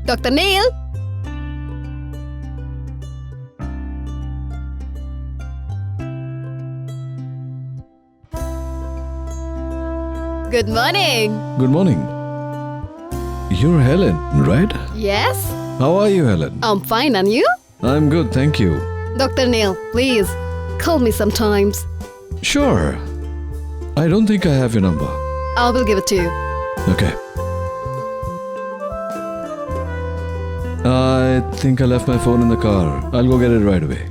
Dr. Neil. Good morning. Good morning. You're Helen, right? Yes? How are you, Helen? I'm fine, and you? I'm good, thank you. Dr. Neil, please, call me sometimes. Sure. I don't think I have your number. I will give it to you. Okay. I think I left my phone in the car. I'll go get it right away.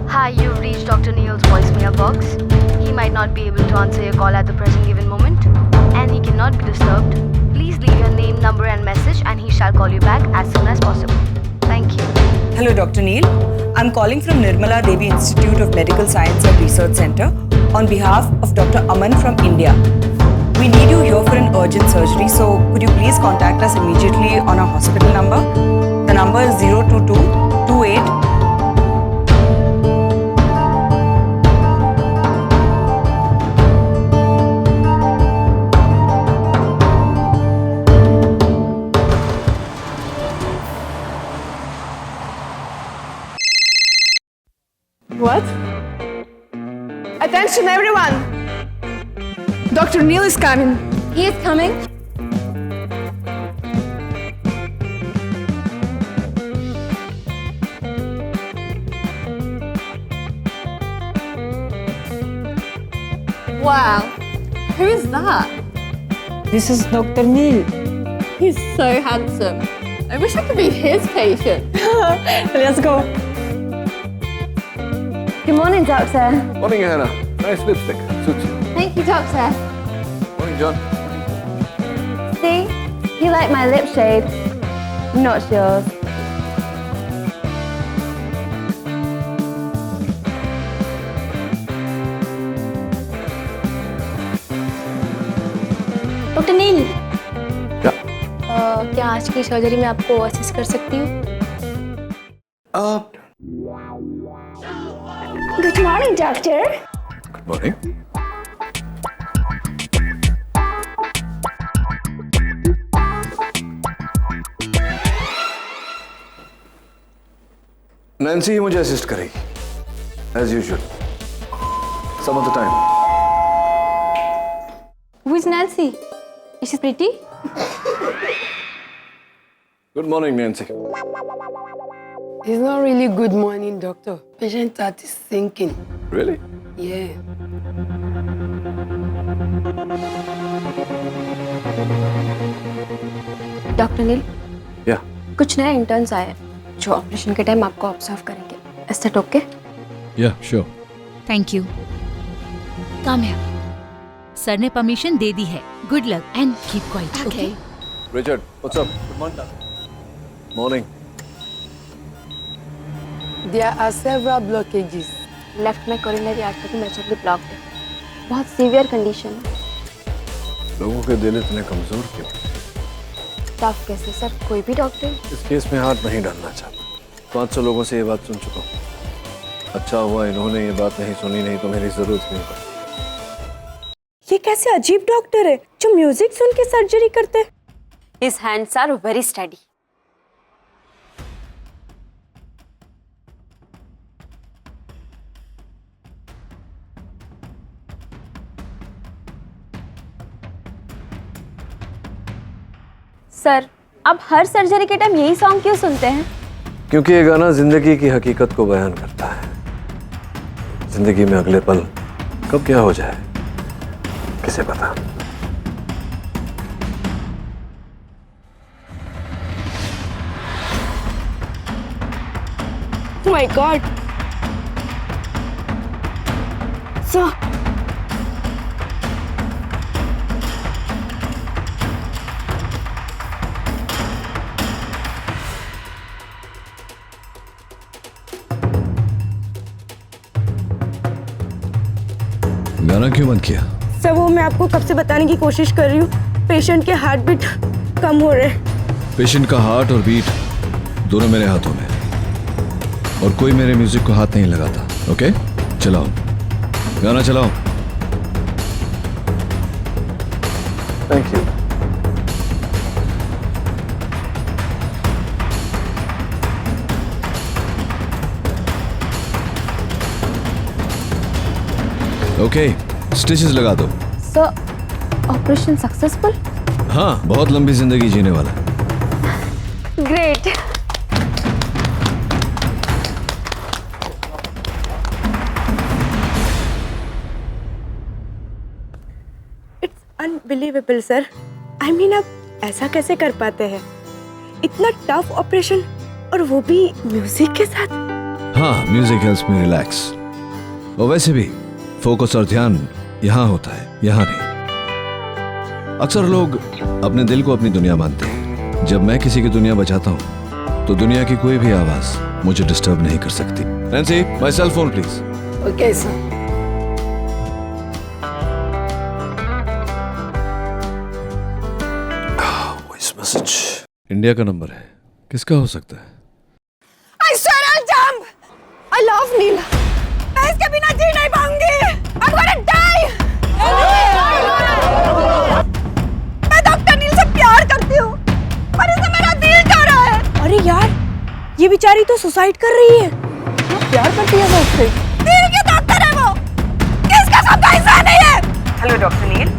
Hi, you've reached Dr. Neil's voicemail box. He might not be able to answer your call at the present given moment, and he cannot be disturbed. Please leave your name, number and message, and he shall call you back as soon as possible. Thank you. Hello, Dr. Neil. I'm calling from Nirmala Devi Institute of Medical Science and Research Center on behalf of Dr. Aman from India. We need you here for an urgent surgery, so could you please contact us immediately on our hospital number? The number is 02228. What? Attention everyone! Dr. Neil is coming. He is coming. Wow, who is that? This is Dr. Neil. He's so handsome. I wish I could be his patient. Let's go. Good morning, Doctor. Morning, Hannah. Nice lipstick. Suits you. Thank you, Doctor. Morning, John. See? You like my lip shade. Not yours. Doctor Neel, क्या? क्या आज की surgery में आपको assist कर सकती हूँ? Good morning doctor. Good morning. Nancy ही मुझे असिस्ट करेगी, as usual. Some of the time. Who is Nancy? Is she pretty? Good morning, Nancy. It's not really good morning, doctor. Patient heart is sinking. Really? Yeah. Doctor Neil, Yeah. कुछ नए interns आए हैं जो operation के time आपको observe करेंगे। Is that okay? Yeah, sure. Thank you. कम है। सर ने परमिशन दे दी है। Good luck and keep quiet. Okay. Richard, what's up? Good morning. Morning. There are several blockages. Left में कोरोनरी आर्टरी मेजरली ब्लॉक्ड है। बहुत सीवियर कंडीशन है। लोगों के दिल इतने कमजोर क्यों? टफ कैसे सर? कोई भी डॉक्टर? इस केस में हाथ नहीं डालना चाहता। 500 लोगों से ये बात सुन चुका हूँ। अच्छा हुआ इन्होंने ये बात नहीं सुनी, नहीं तो मेरी जरूरत नहीं पड़ती। ये कैसे अजीब डॉक्टर है जो म्यूजिक सुन के सर्जरी करते? His hands are very steady. Sir, आप हर सर्जरी के टाइम यही सॉन्ग क्यों सुनते हैं? क्योंकि ये गाना जिंदगी की हकीकत को बयान करता है। जिंदगी में अगले पल कब क्या हो जाए किसे पता। my God. Sir. गाना क्यों बंद किया? सर वो मैं आपको कब से बताने की कोशिश कर रही हूँ, पेशेंट के हार्ट बीट कम हो रहे हैं। पेशेंट का हार्ट और बीट दोनों मेरे हाथों में, और कोई मेरे म्यूजिक को हाथ नहीं लगाता। ओके, चलाओ गाना चलाओ। Thank you. ओके, स्टिचेस लगा दो। Sir operation successful? हाँ, बहुत लंबी जिंदगी जीने वाला। Great. It's unbelievable sir. I mean आप ऐसा कैसे कर पाते हैं? इतना टफ ऑपरेशन, और वो भी म्यूजिक के साथ। हाँ, म्यूजिक हेल्प्स मी रिलैक्स। और वैसे भी फोकस और ध्यान यहाँ होता है, यहाँ नहीं। अक्सर लोग अपने दिल को अपनी दुनिया मानते हैं। जब मैं किसी की दुनिया बचाता हूँ तो दुनिया की कोई भी आवाज मुझे डिस्टर्ब नहीं कर सकती। Nancy, my cell phone please. Okay sir. Voice message. India का नंबर है, किसका हो सकता है? I swear I'll jump. I love Neil. मैं इसके बिना जी नहीं पाऊंगी। I'm gonna die. मैं डॉक्टर नील से प्यार करती हूँ, पर इसे मेरा दिल तोड़ा है। अरे यार, ये बेचारी तो सुसाइड कर रही है। प्यार करती है वो उससे। दिल की डॉक्टर है वो, किसका सबका इंसान नहीं है। Hello, Dr. Neil.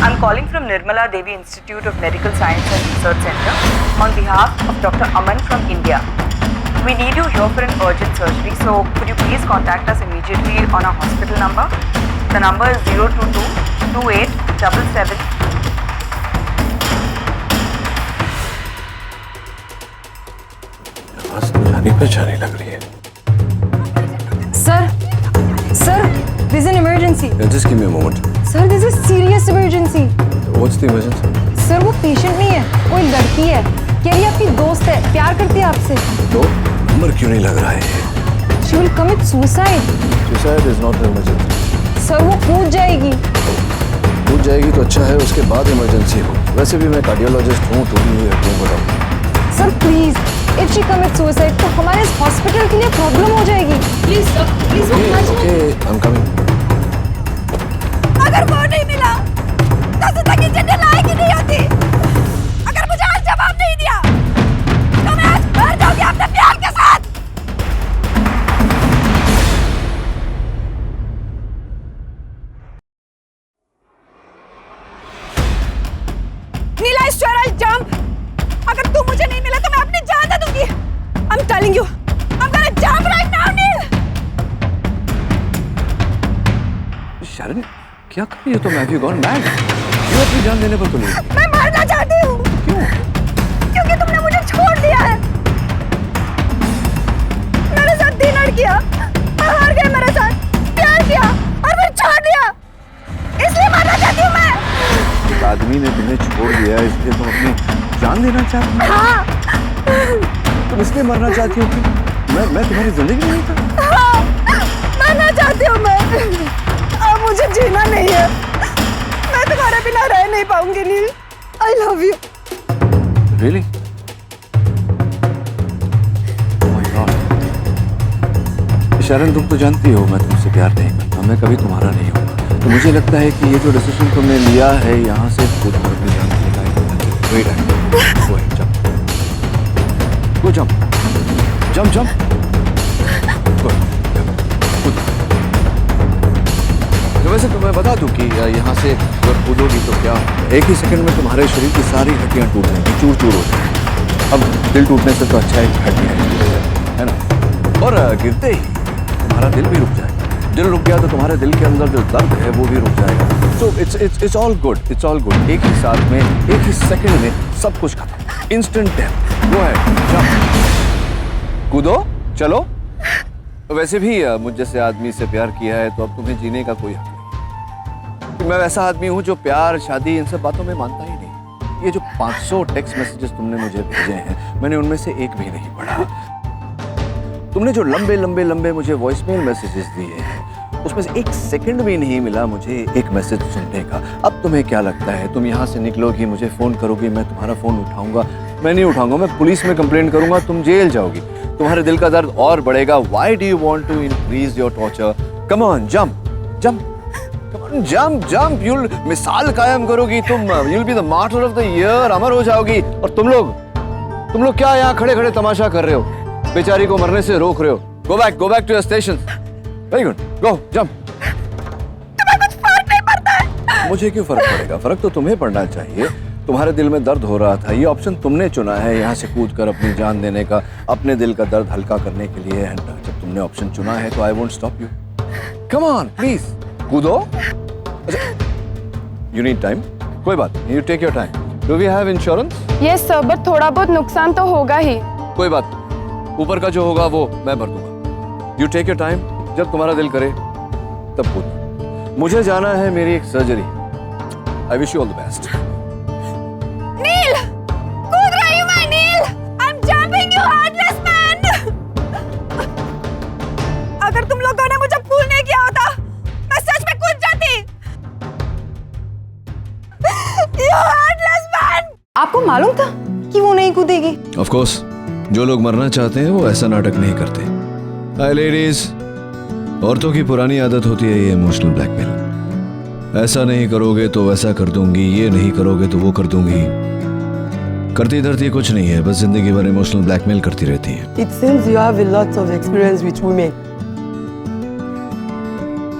I'm calling from Nirmala Devi Institute of Medical Science and Research Center on behalf of Dr. Aman from India. We need you here for an urgent surgery, so could you please contact us immediately on our hospital number? The number is 022-2877. आवाज तो जानी पहचानी लग रही है। Sir, this is an emergency. Just give me a moment. Sir, this is serious emergency. What's the emergency? Sir वो patient नहीं है, कोई लड़की है, कह रही है आपकी दोस्त है, प्यार करती है आपसे। तो नंबर क्यों नहीं लग रहा है? She will commit suicide. Suicide is not an emergency. Sir वो कूद जाएगी। टूट जाएगी तो अच्छा है, उसके बाद इमरजेंसी हो। वैसे भी मैं कार्डियोलॉजिस्ट हूँ, टूटी हुई हड्डियों को doctor. Sir please, if she commits suicide तो हमारे इस हॉस्पिटल के लिए प्रॉब्लम हो जाएगी। Please sir, please. Okay, I'm coming. अगर वो नहीं मिला तो जिंदगी जीने लायक ही नहीं होती। अगर मुझे आज जवाब नहीं दिया तो मैं आज मर जाऊंगी अपने प्यार के साथ। नीला, I swear I'll jump. अगर तू मुझे नहीं मिला तो मैं अपनी जान दे दूंगी। I'm telling you, I'm gonna jump right now, नील। शरण, क्या कर रही हो तुम? Have you gone mad? क्यों अपनी जान देने पर तुली? मैं मरना चाहती हूँ। क्यों? क्योंकि तुमने मुझे छोड़ दिया है। मेरे साथ डिनर किया, हार गए मेरे साथ, प्यार किया और फिर छोड़ दिया। इसलिए मरना चाहती हूँ मैं। एक आदमी ने तुम्हें छोड़ दिया, इसलिए तुम अपनी जान देना चाहती हो? हाँ। तुम इसलिए मरना चाहती हो कि मैं तुम्हारी जिंदगी नहीं था? हाँ, मरना चाहती हूँ मैं। अब मुझे जीना नहीं है। मैं तुम्हारे बिना रह नहीं पाऊंगी नील। I love you. Really? Oh my God. शरण, तुम तो जानती हो मैं तुमसे प्यार नहीं करता, मैं कभी तुम्हारा नहीं हूँ। तो मुझे लगता है कि ये जो डिसीजन तुमने लिया है यहाँ से खुद पर अपनी जान देने का Wait a minute. Go ahead, jump. Go jump. Jump, jump. Go ahead. तो वैसे तुम्हें बता दूं कि यहाँ से अगर कूदोगी तो क्या एक ही सेकंड में तुम्हारे शरीर की सारी हड्डियाँ टूट जाएंगी, चूर चूर हो जाएंगी। अब दिल टूटने से तो अच्छा है हड्डियाँ है ना, और गिरते ही तुम्हारा दिल भी रुक जाएगा। दिल रुक गया तो तुम्हारे दिल के अंदर जो दर्द है वो भी रुक जाएगा। So it's all good, it's all good। एक ही साथ में, एक ही सेकंड में सब कुछ खत्म, इंस्टेंट डेथ। वो है, जंप, कूदो, चलो। वैसे भी मुझ जैसे आदमी से प्यार किया है तो अब तुम्हें जीने का कोई हक नहीं। मैं वैसा आदमी हूँ जो प्यार, शादी, इन सब बातों में मानता ही नहीं। ये जो 500 टेक्स्ट मैसेजेस तुमने मुझे भेजे हैं, मैंने उनमें से एक भी नहीं पढ़ा। तुमने जो लंबे लंबे लंबे मुझे वॉइसमेल मैसेजेस दिए हैं, उसमें से एक सेकंड भी नहीं मिला मुझे एक मैसेज सुनने का। अब तुम्हें क्या लगता है, तुम यहाँ से निकलोगी, मुझे फोन करोगी, मैं तुम्हारा फोन उठाऊंगा? मैं नहीं उठाऊंगा, मैं पुलिस में कंप्लेंट करूंगा, तुम जेल जाओगी, तुम्हारे दिल का दर्द और बढ़ेगा। Why do you want to increase your torture? Come on, jump, jump, come on, jump, jump. You'll मिसाल कायम करोगी तुम, you'll be the martyr of the year, अमर हो जाओगी। और तुम लोग क्या यहाँ खड़े खड़े तमाशा कर रहे हो, बेचारी को मरने से रोक रहे हो? Go back to your station. Very good, go, jump. तुम्हें कुछ फर्क नहीं पड़ता है? मुझे क्यों फर्क पड़ेगा? फर्क तो तुम्हें पड़ना चाहिए। तुम्हारे दिल में दर्द हो रहा था, ये ऑप्शन तुमने चुना है, यहाँ से कूदकर अपनी जान देने का, अपने दिल का दर्द हल्का करने के लिए। एंड जब तुमने ऑप्शन चुना है तो I won't stop you. Come on, please कूदो। यू नीड टाइम, कोई बात नहीं, you take your time. Do we have insurance? Yes sir, but थोड़ा बहुत नुकसान तो होगा ही। कोई बात नहीं, ऊपर का जो होगा वो मैं भर दूंगा। यू टेक योर टाइम, जब तुम्हारा दिल करे तब कूदो। मुझे जाना है मेरी एक surgery. I wish you all the best. अगर तुम लोगों ने मुझे फूल नहीं किया होता, मैं सच में कूद जाती। You heartless man! आपको मालूम था कि वो नहीं कूदेगी? ऑफ कोर्स, जो लोग मरना चाहते हैं वो ऐसा नाटक नहीं करते। हाय लेडीज, औरतों की पुरानी आदत होती है ये इमोशनल ब्लैकमेल। ऐसा नहीं करोगे तो वैसा कर दूंगी, ये नहीं करोगे तो वो कर दूंगी। करती धरती कुछ नहीं है, बस जिंदगी भर इमोशनल ब्लैकमेल करती रहती है। It seems you have a lot of experience with women.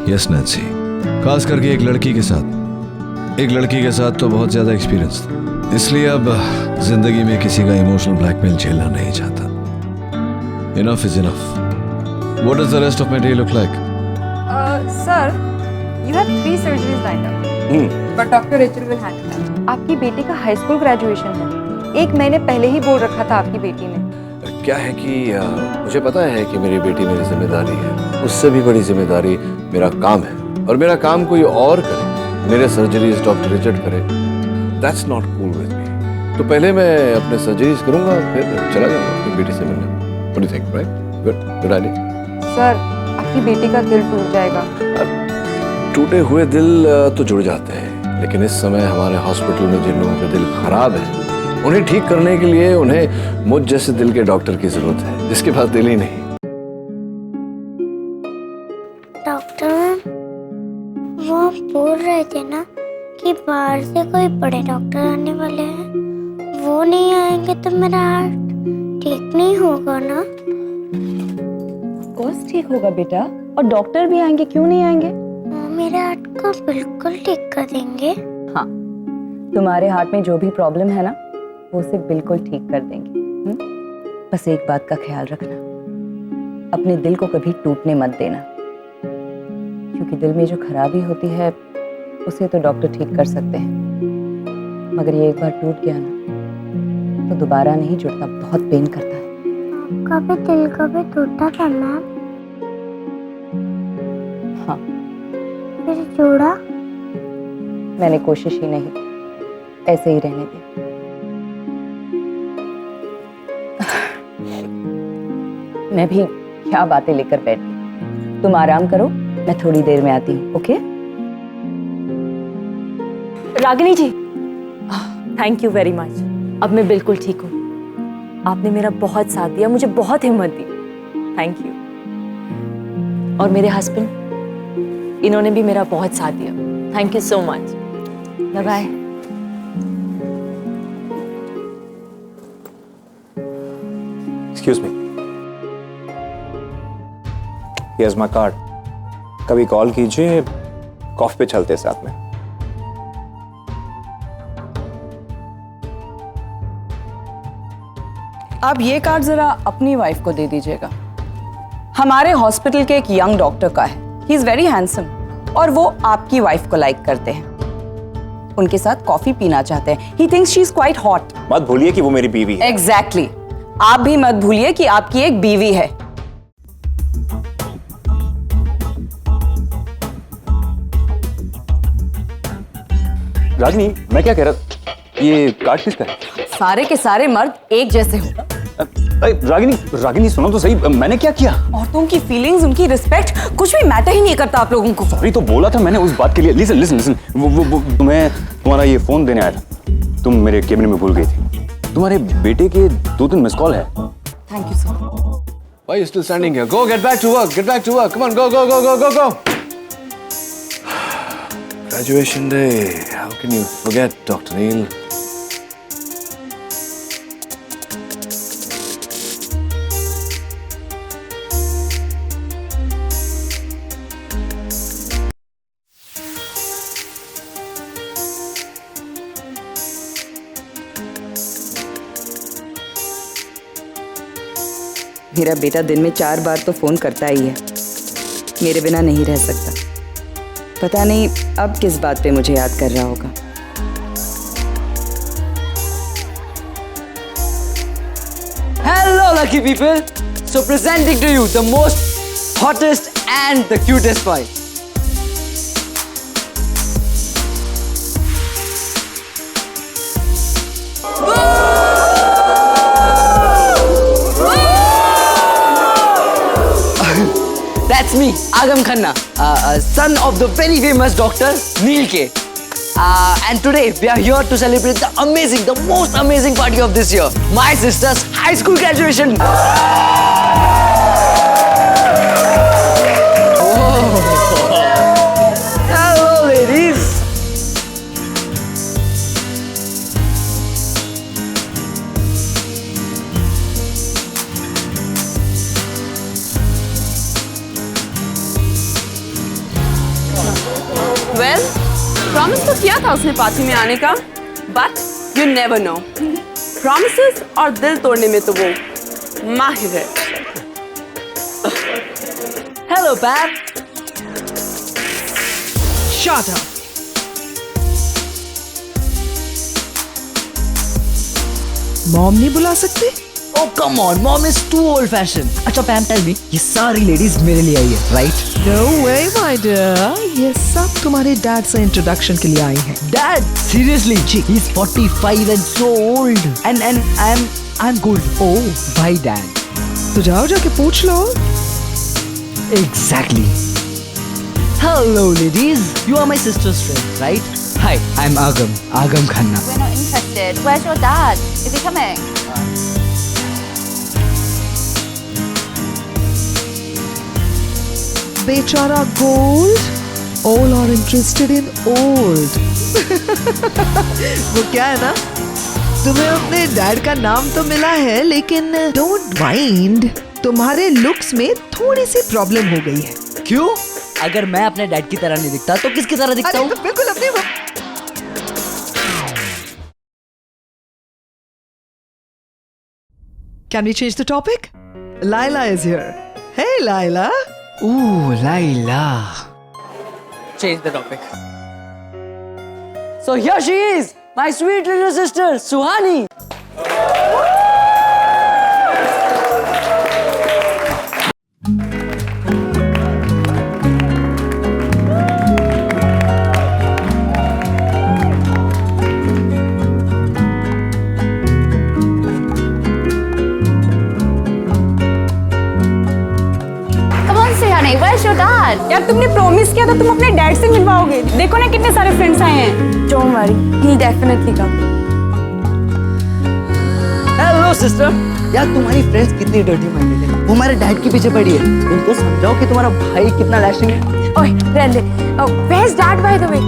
Yes Nancy, खास करके एक लड़की के साथ तो बहुत ज्यादा एक्सपीरियंस था। इसलिए अब जिंदगी में किसी का इमोशनल ब्लैकमेल झेलना नहीं चाहता। Enough is enough. What does the rest of my day look like? Sir, you have 3 surgeries lined up. But Dr. Rachel will handle that. आपकी बेटी का हाई स्कूल ग्रेजुएशन है। 1 महीने पहले ही बोल रखा था आपकी बेटी ने। क्या है कि मुझे पता है कि मेरी बेटी मेरी जिम्मेदारी है, उससे भी बड़ी जिम्मेदारी मेरा काम है, और मेरा काम कोई और करे, मेरे सर्जरीज डॉक्टर रिचर्ड करे, that's not cool with me. तो पहले मैं अपने सर्जरीज करूंगा, फिर चला जाऊंगा अपनी बेटी से मिलने। What do you think? Right, good idea. Sir, आपकी बेटी का दिल टूट जाएगा। टूटे हुए दिल तो जुड़ जाते हैं, लेकिन इस समय हमारे हॉस्पिटल में जिन लोगों का दिल खराब है, उन्हें ठीक करने के लिए उन्हें मुझ जैसे दिल के डॉक्टर की जरूरत है, जिसके पास दिल ही नहीं। डॉक्टर, वो बोल रहे थे ना कि बाहर से कोई बड़े डॉक्टर आने वाले हैं, वो नहीं आएंगे तो मेरा हार्ट ठीक नहीं होगा ना? कोर्स ठीक होगा बेटा, और डॉक्टर भी आएंगे, क्यों नहीं आएंगे? वो मेरे हार्ट को बिल्कुल ठीक कर देंगे। हाँ, तुम्हारे हार्ट में जो भी प्रॉब्लम है ना, वो उसे बिल्कुल ठीक कर देंगे। बस एक बात का ख्याल रखना, अपने दिल को कभी टूटने मत देना, क्योंकि दिल में जो खराबी होती है उसे तो डॉक्टर ठीक कर सकते हैं, मगर ये एक बार टूट गया ना तो दोबारा नहीं जुड़ता, बहुत पेन करता है। आपका भी दिल कभी टूटा था मैम? हाँ। फिर जोड़ा? मैंने कोशिश ही नहीं, ऐसे ही रहने दी। मैं भी क्या बातें लेकर बैठी, तुम आराम करो, मैं थोड़ी देर में आती हूँ। Okay? Ragini ji, thank you very much. अब मैं बिल्कुल ठीक हूँ। आपने मेरा बहुत साथ दिया, मुझे बहुत हिम्मत दी, थैंक यू। और मेरे हस्बैंड, इन्होंने भी मेरा बहुत साथ दिया, thank you so much. Bye bye. Excuse me, here's my card, कभी कॉल कीजिए, कॉफी पे चलते साथ में। आप ये कार्ड जरा अपनी वाइफ को दे दीजिएगा, हमारे हॉस्पिटल के एक यंग डॉक्टर का है, ही इज वेरी हैंडसम और वो आपकी वाइफ को लाइक करते हैं, उनके साथ कॉफी पीना चाहते हैं। He thinks she is quite hot. मत भूलिए कि वो मेरी बीवी है। एग्जैक्टली आप भी मत भूलिए कि आपकी एक बीवी है। रागिनी, मैं क्या कह रहा, ये कार्ड किसका है? सारे के सारे मर्द एक जैसे हो। रागिनी सुनो तो सही, मैंने क्या किया? औरतों की फीलिंग्स, उनकी रिस्पेक्ट कुछ भी मैटर ही नहीं करता आप लोगों को। सॉरी तो बोला था मैंने उस बात के लिए। लिसन लिसन लिसन, वो तुम्हें तुम्हारा ये फोन देने आया था, तुम मेरे केबिन में भूल गई थी। तुम्हारे बेटे के 2-3 मिस कॉल है। Thank you sir. Why are you still standing here? Go, get back to work. Get back to work. Come on, go, go, go, go, go, go. Graduation day. How can you forget, Dr. Neil? मेरा बेटा दिन में 4 बार तो phone करता ही है, मेरे बिना नहीं रह सकता। पता नहीं अब किस बात पे मुझे याद कर रहा होगा। Hello, lucky people! So presenting to you the most hottest and the cutest boy. That's me, Agam Khanna, son of the very famous Dr. Neil K. And today we are here to celebrate the most amazing party of this year, my sister's high school graduation. Hello, ladies. Well promise तो किया था उसने party में आने का, but you never know, promises और दिल तोड़ने में तो वो माहिर है। Hello, Pat. Shut up. Mom नहीं बुला सकते? Oh, come on, mom is too old fashioned. अच्छा पैम, टेल मी, ये सारी लेडीज मेरे लिए आई है, right? No way, my dear. ये सब तुम्हारे डैड से इंट्रोडक्शन के लिए आई हैं। Dad, seriously, he's 45 and so old. And I'm good. Oh, why dad? तो जाओ जाके पूछ लो। Exactly. Hello, ladies. You are my sister's friend, right? Hi, I'm Agam Khanna. We're not interested. Where's your dad? Is he coming? बेचारा gold, all are interested in old. वो क्या है ना, तुम्हें अपने डैड का नाम तो मिला है, लेकिन डोंट माइंड, तुम्हारे लुक्स में थोड़ी सी प्रॉब्लम हो गई है। क्यों? अगर मैं अपने डैड की तरह नहीं दिखता तो किसकी तरह दिखता हूँ? तो बिल्कुल अपनी। Can we change the topic? Laila is here. Hey, Laila. Ooh, Laila. Change the topic. So here she is, my sweet little sister, Suhani. Where's your dad? यार तुमने प्रॉमिस किया था तुम अपने डैड से मिलवाओगे, देखो ना कितने सारे फ्रेंड्स आए हैं। Don't worry, he'll definitely come. Hello sister. यार तुम्हारी फ्रेंड्स कितनी डर्टी माइंडेड है, वो हमारे डैड के पीछे पड़ी है। उनको समझाओ कि तुम्हारा भाई कितना लैशिंग है। ओए रहने दे। Where's dad by the way?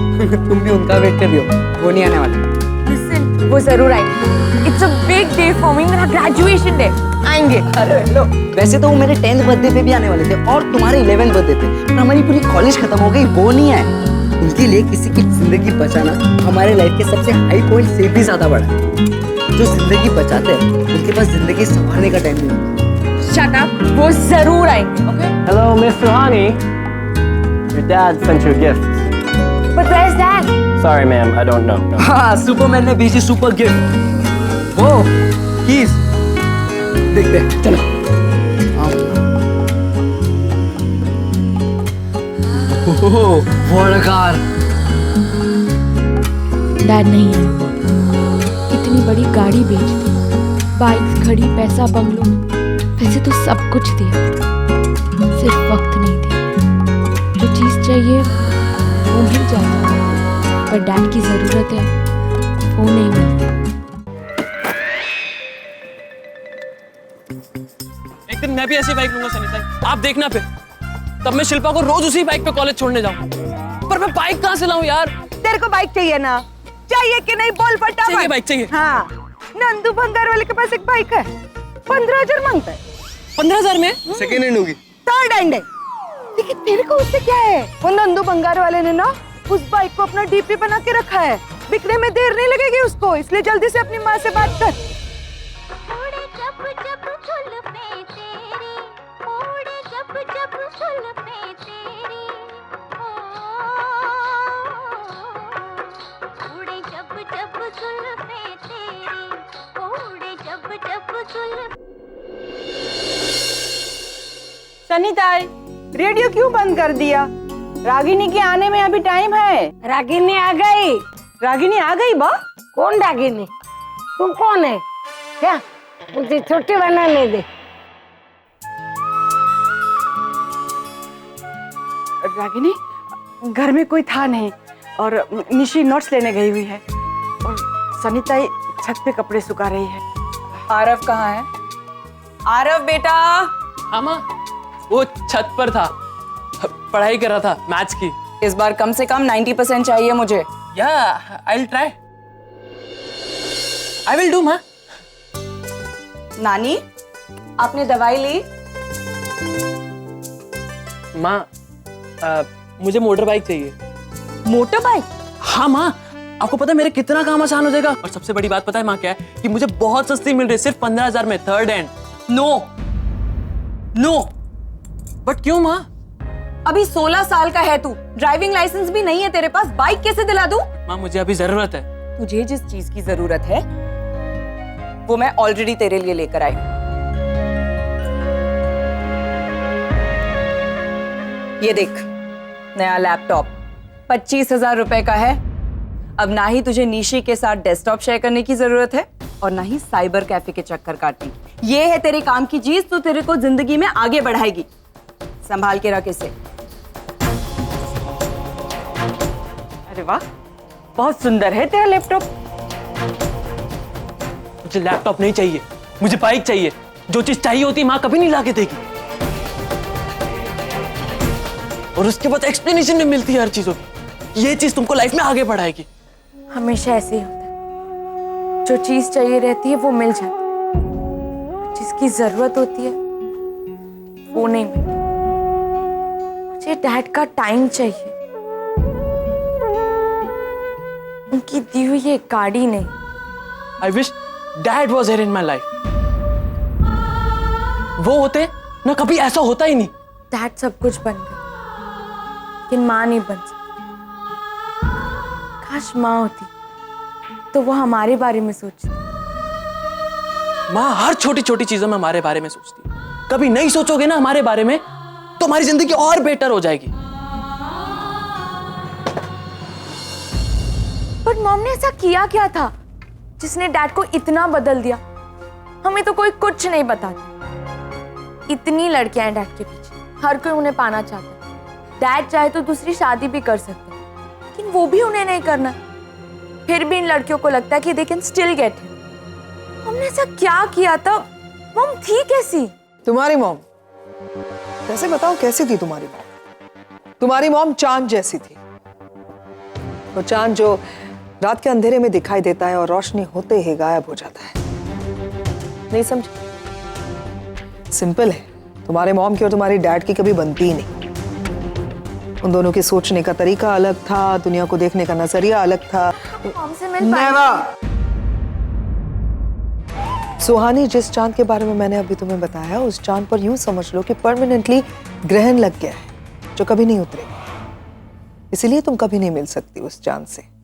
तुम भी उनका वेट कर रही हो, वो नहीं आने वाले। Listen, वो जरूर आएंगे। It's a big day for me, मेरा graduation day। आएंगे। अरे लो, वैसे तो वो मेरे 10th बर्थडे पे भी आने वाले थे और तुम्हारे 11th बर्थडे पे, पर हमारी पूरी कॉलेज खत्म हो गई, वो नहीं आए। उनके लिए किसी की जिंदगी बचाना हमारे लाइफ के सबसे हाई पॉइंट से भी ज्यादा बड़ा है। जो जिंदगी बचाते हैं उनके पास जिंदगी संभालने का टाइम नहीं होता। Shut up, वो जरूर आएंगे, okay? Hello, Miss Suhani. Dad sent you a gift. But where's Dad? Sorry, ma'am, I don't know. No. हाँ, सुपरमैन ने भेजी सुपर गिफ्ट। वो कीज देखते हैं, चलो। ओह, what a car! डैड नहीं है, इतनी बड़ी गाड़ी बेच दी, बाइक्स खड़ी, पैसा बंगलों, वैसे तो सब कुछ दिया, सिर्फ वक्त नहीं दिया। जो चीज चाहिए वो मिल जाता है, पर डैड की जरूरत है वो नहीं मिलती। एक दिन मैं भी ऐसी बाइक लूंगा सनी भाई, आप देखना फिर। तब मैं शिल्पा को रोज उसी बाइक पे कॉलेज छोड़ने जाऊं। पर मैं बाइक कहाँ से लाऊं यार? तेरे को बाइक चाहिए ना? चाहिए कि नहीं बोल फटाफट। चाहिए, बाइक चाहिए। हाँ, नंदू भंगार वाले के पास एक बाइक है, 15,000 मांगता है। 15,000 में? सेकेंड हैंड होगी। थर्ड हैंड है। लेकिन तेरे को उससे क्या है? वो नंदू भंगार वाले ने ना उस बाइक को अपना डीपी बना के रखा है, बिकने में देर नहीं लगेगी उसको, इसलिए जल्दी से अपनी माँ से बात कर। सनीताई, रेडियो क्यों बंद कर दिया? रागिनी के आने में अभी टाइम है। रागिनी आ गई। रागिनी आ गई बा? कौन रागिनी? तुम कौन है? क्या मुझे छुट्टी बनाने दे। रागिनी, घर में कोई था नहीं और निशी नोट्स लेने गई हुई है और सनीताई छत पे कपड़े सुखा रही है। आरव कहाँ है? आरव बेटा। हाँ माँ, वो छत पर था, पढ़ाई कर रहा था मैथ्स की। इस बार कम से कम 90% चाहिए मुझे। Yeah, I'll try. I will do, माँ। नानी, आपने दवाई ली? माँ, मुझे मोटर बाइक चाहिए। Motor bike? हाँ माँ, आपको पता है मेरे कितना काम आसान हो जाएगा। और सबसे बड़ी बात पता है माँ क्या है? कि मुझे बहुत सस्ती मिल रही है, सिर्फ 15,000 में, थर्ड हैंड। नो, बट क्यों माँ? अभी 16 साल का है तू, ड्राइविंग लाइसेंस भी नहीं है तेरे पास, बाइक कैसे दिला दूं? माँ मुझे अभी जरूरत है। तुझे जिस चीज की जरूरत है वो मैं ऑलरेडी तेरे लिए लेकर आई। ये देख, नया लैपटॉप 25,000 रुपए का है। अब ना ही तुझे निशी के साथ डेस्कटॉप शेयर करने की जरूरत है और ना ही साइबर कैफे के चक्कर काटने की। ये है तेरे काम की चीज, तो तेरे को जिंदगी में आगे बढ़ाएगी। संभाल के रख इसे। अरे वाह, बहुत सुंदर है तेरा लैपटॉप। मुझे लैपटॉप नहीं चाहिए, मुझे बाइक चाहिए। जो चीज चाहिए होती माँ कभी नहीं लाके देगी, और उसके बाद एक्सप्लेनेशन में मिलती है हर चीजों की। ये चीज तुमको लाइफ में आगे बढ़ाएगी। हमेशा ऐसे ही होता है, जो चीज चाहिए रहती है वो मिल जाती है, जिसकी जरूरत होती है वो नहीं मिलती। मुझे डैड का टाइम चाहिए, उनकी दी हुई ये गाड़ी नहीं। I wish Dad was here in my life. वो होते ना कभी ऐसा होता ही नहीं। डैड सब कुछ बन गए, लेकिन माँ नहीं बन सकती। काश माँ होती तो वो हमारे बारे में सोचती। माँ हर छोटी छोटी चीजों में हमारे बारे में सोचती है। कभी नहीं सोचोगे ना हमारे बारे में तो हमारी जिंदगी और बेटर हो जाएगी। पर मॉम ने ऐसा किया क्या था जिसने डैड को इतना बदल दिया? हमें तो कोई कुछ नहीं बताता। इतनी लड़कियां हैं डैड के पीछे, हर कोई उन्हें पाना चाहता है। डैड चाहे तो दूसरी शादी भी कर सकते हैं, लेकिन वो भी उन्हें नहीं करना। फिर भी इन लड़कियों को लगता है कि they can still get him. हमने ऐसा क्या किया था? मॉम थी कैसी? तुम्हारी मॉम? वैसे बताओ कैसी थी तुम्हारी मॉम? तुम्हारी मॉम चांद जैसी थी। वो चांद जो रात के अंधेरे में दिखाई देता है और रोशनी होते ही गायब हो जाता है। नहीं समझे? सिंपल है, तुम्हारे मॉम की और तुम्हारी डैड की कभी बनती ही नहीं। उन दोनों के सोचने का तरीका अलग था, दुनिया को देखने का नजरिया अलग था। मॉम से मिल पाए? सुहानी, जिस चांद के बारे में मैंने अभी तुम्हें बताया, उस चांद पर यूं समझ लो कि परमानेंटली ग्रहण लग गया है, जो कभी नहीं उतरेगा। इसीलिए तुम कभी नहीं मिल सकती उस चांद से।